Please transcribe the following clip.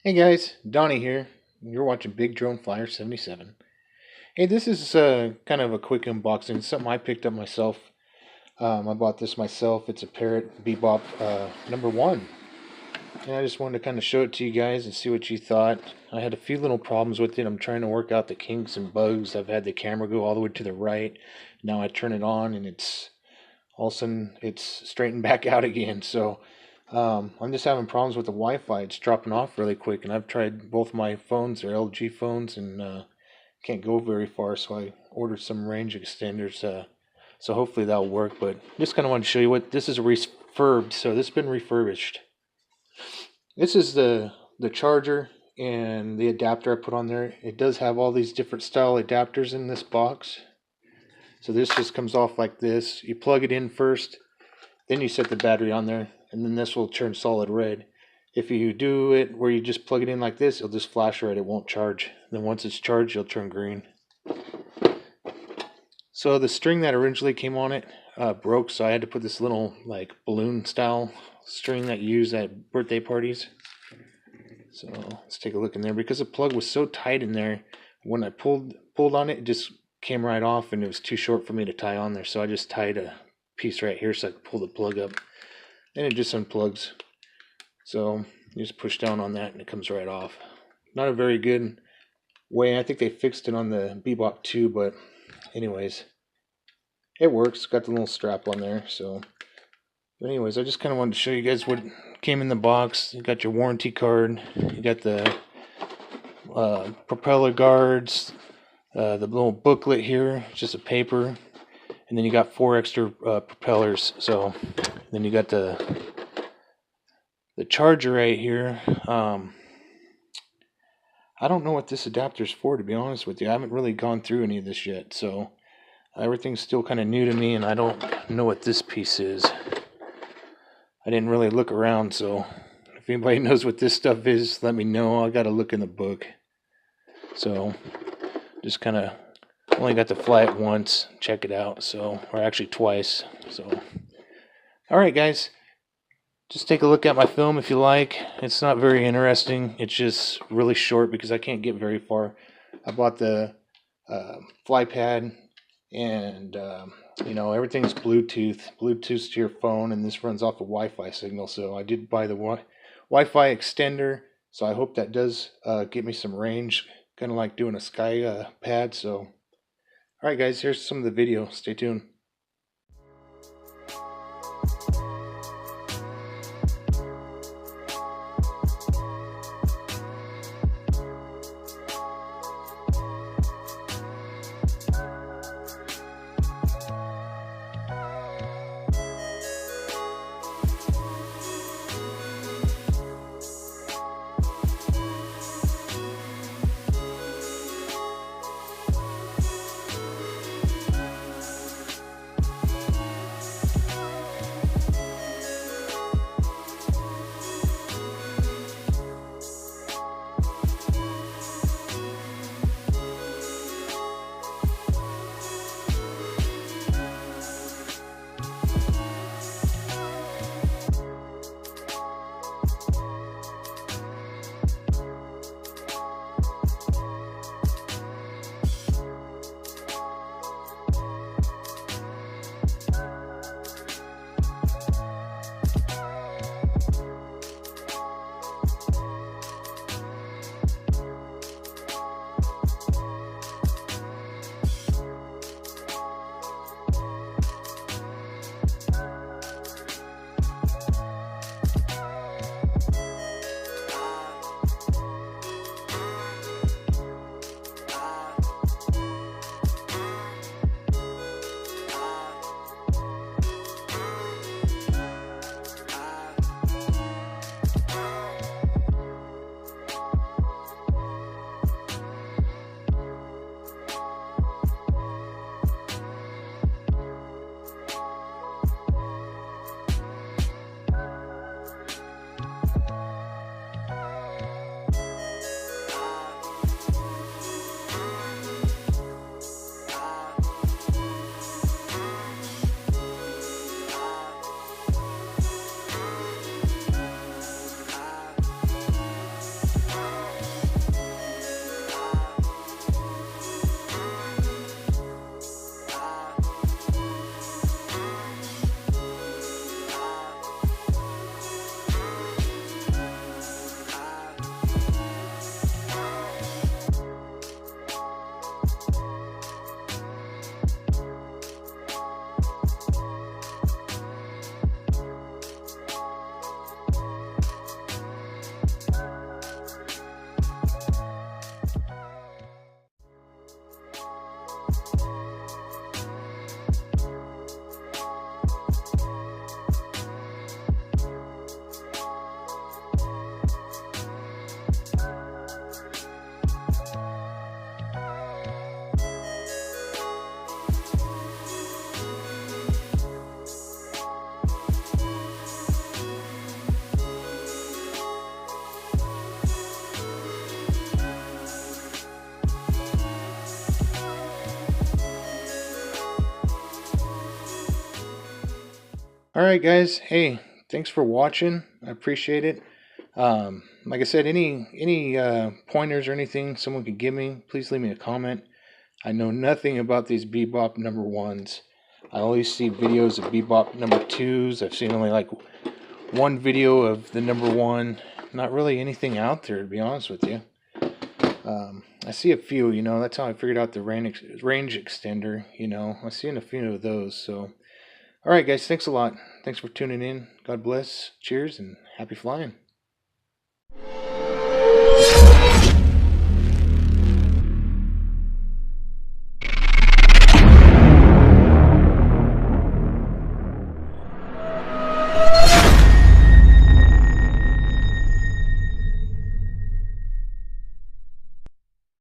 Hey guys, Donnie here. You're watching Big Drone Flyer 77. Hey, this is kind of a quick unboxing. It's something I picked up myself. I bought this myself. It's a Parrot Bebop number one. And I just wanted to kind of show it to you guys and see what you thought. I had a few little problems with it. I'm trying to work out the kinks and bugs. I've had the camera go all the way to the right. Now I turn it on and it's all of a sudden it's straightened back out again. So I'm just having problems with the Wi-Fi. It's dropping off really quick, and I've tried both my phones, they're LG phones, and can't go very far. So I ordered some range extenders. So hopefully that'll work. But just kind of want to show you what this is refurbed. So this has been refurbished. This is the charger and the adapter I put on there. It does have all these different style adapters in this box. So this just comes off like this. You plug it in first, then you set the battery on there, and then this will turn solid red. If you do it where you just plug it in like this, it'll just flash red, it won't charge. Then once it's charged, it'll turn green. So the string that originally came on it broke, so I had to put this little like balloon style string that you use at birthday parties. So let's take a look in there. Because the plug was so tight in there, when I pulled on it, it just came right off, and it was too short for me to tie on there. So I just tied a piece right here so I could pull the plug up, and it just unplugs. So you just push down on that and it comes right off. Not a very good way. I think they fixed it on the Bebop 2, but anyways, it works. Got the little strap on there. So but anyways, I just kind of wanted to show you guys what came in the box. You got your warranty card, you got the propeller guards, the little booklet here, just a paper, and then you got 4 extra propellers. So then you got the charger right here. I don't know what this adapter is for, to be honest with you. I haven't really gone through any of this yet, so everything's still kind of new to me, and I don't know what this piece is. I didn't really look around, so if anybody knows what this stuff is, let me know. I got to look in the book. So just kind of only got to fly it once, check it out, so, or actually twice. So all right, guys. Just take a look at my film if you like. It's not very interesting. It's just really short because I can't get very far. I bought the fly pad, and everything's Bluetooth to your phone, and this runs off a Wi-Fi signal. So I did buy the Wi-Fi extender. So I hope that does get me some range, kind of like doing a sky pad. So all right, guys, here's some of the video. Stay tuned. All right, guys. Hey, thanks for watching. I appreciate it. Like I said, any pointers or anything someone could give me, please leave me a comment. I know nothing about these Bebop number ones. I always see videos of Bebop number twos. I've seen only like one video of the number one. Not really anything out there, to be honest with you. I see a few, that's how I figured out the range extender, I've seen a few of those. So, all right, guys, thanks a lot. Thanks for tuning in. God bless. Cheers and happy flying.